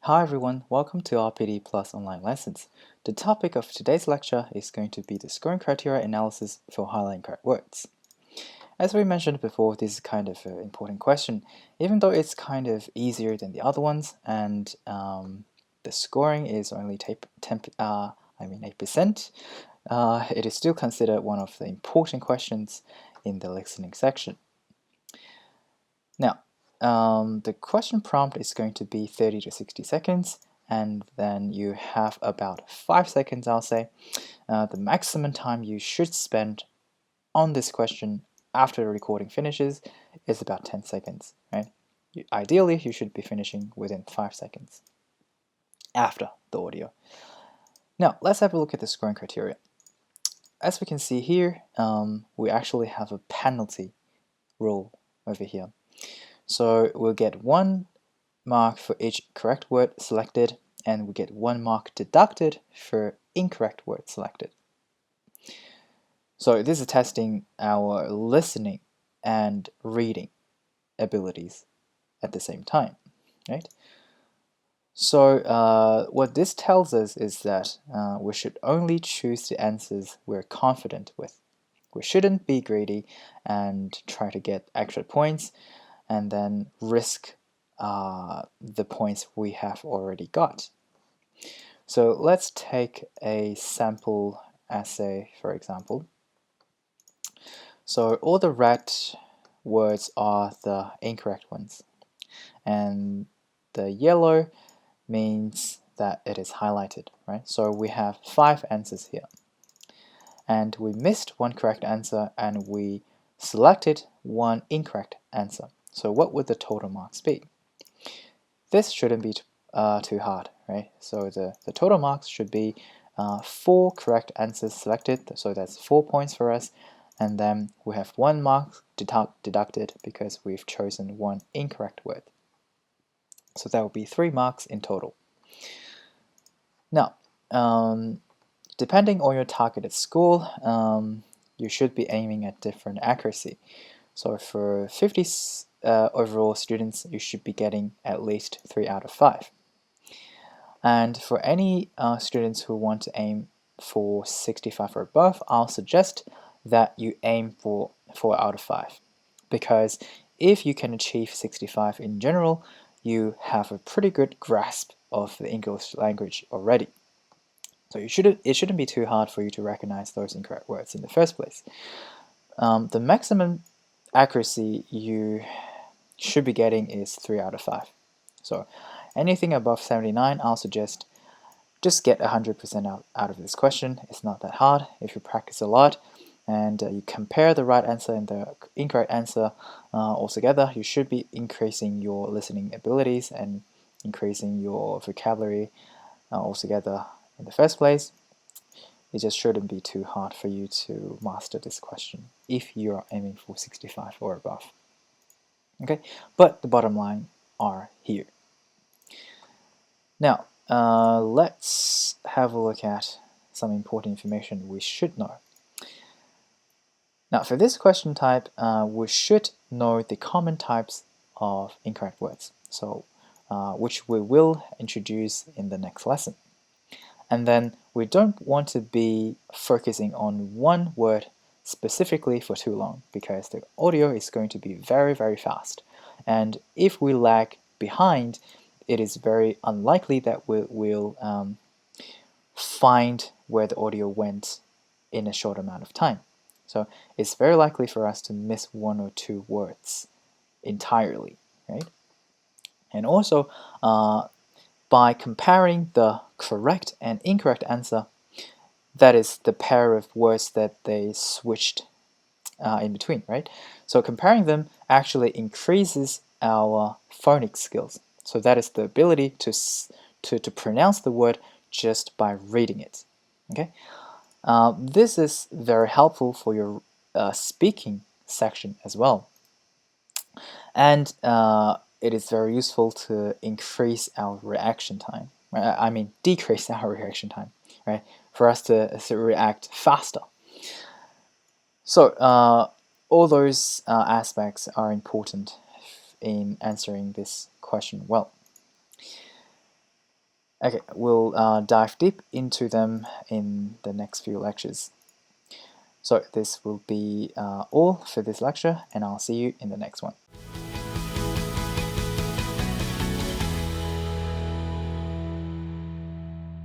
Hi everyone, welcome to our PTE Plus online lessons. The topic of today's lecture is going to be the scoring criteria analysis for highly incorrect words. As we mentioned before, this is kind of an important question, even though it's kind of easier than the other ones, and the scoring is only 8%. It is still considered one of the important questions in the listening section. Now, the question prompt is going to be 30 to 60 seconds, and then you have about 5 seconds, I'll say. The maximum time you should spend on this question after the recording finishes is about 10 seconds, right? Ideally, you should be finishing within 5 seconds after the audio. Now, let's have a look at the scoring criteria. As we can see here, we actually have a penalty rule over here. So we'll get 1 mark for each correct word selected, and we get 1 mark deducted for incorrect word selected. So this is testing our listening and reading abilities at the same time, right? So what this tells us is that we should only choose the answers we're confident with. We shouldn't be greedy and try to get extra points and then risk the points we have already got. So let's take a sample essay, for example. So all the red words are the incorrect ones, and the yellow means that it is highlighted, right? So we have 5 answers here, and we missed 1 correct answer and we selected 1 incorrect answer. So what would the total marks be? This shouldn't be too hard, right? So the total marks should be 4 correct answers selected, so that's 4 points for us, and then we have 1 mark deducted because we've chosen 1 incorrect word. So that would be 3 marks in total. Now, depending on your targeted score, you should be aiming at different accuracy. So for 50 overall students, you should be getting at least 3 out of 5. And for any students who want to aim for 65 or above, I'll suggest that you aim for 4 out of 5. Because if you can achieve 65 in general, you have a pretty good grasp of the English language already. So it shouldn't be too hard for you to recognize those incorrect words in the first place. The maximum accuracy you should be getting is 3 out of 5. So anything above 79, I'll suggest just get 100% out of this question. It's not that hard if you practice a lot and you compare the right answer and the incorrect answer altogether. You should be increasing your listening abilities and increasing your vocabulary altogether in the first place. It just shouldn't be too hard for you to master this question if you are aiming for 65 or above. Okay, but the bottom line are here. Now, let's have a look at some important information we should know. Now, for this question type, we should know the common types of incorrect words, so which we will introduce in the next lesson. And then we don't want to be focusing on one word specifically for too long because the audio is going to be very, very fast. And if we lag behind, it is very unlikely that we'll find where the audio went in a short amount of time. So it's very likely for us to miss 1 or 2 words entirely, right? And also, by comparing the correct and incorrect answer, that is the pair of words that they switched in between, right? So comparing them actually increases our phonics skills. So that is the ability to pronounce the word just by reading it. Okay, this is very helpful for your speaking section as well, and it is very useful to increase our reaction time. I mean, decrease our reaction time, right? For us to react faster. So all those aspects are important in answering this question well. Okay, we'll dive deep into them in the next few lectures. So this will be all for this lecture, and I'll see you in the next one.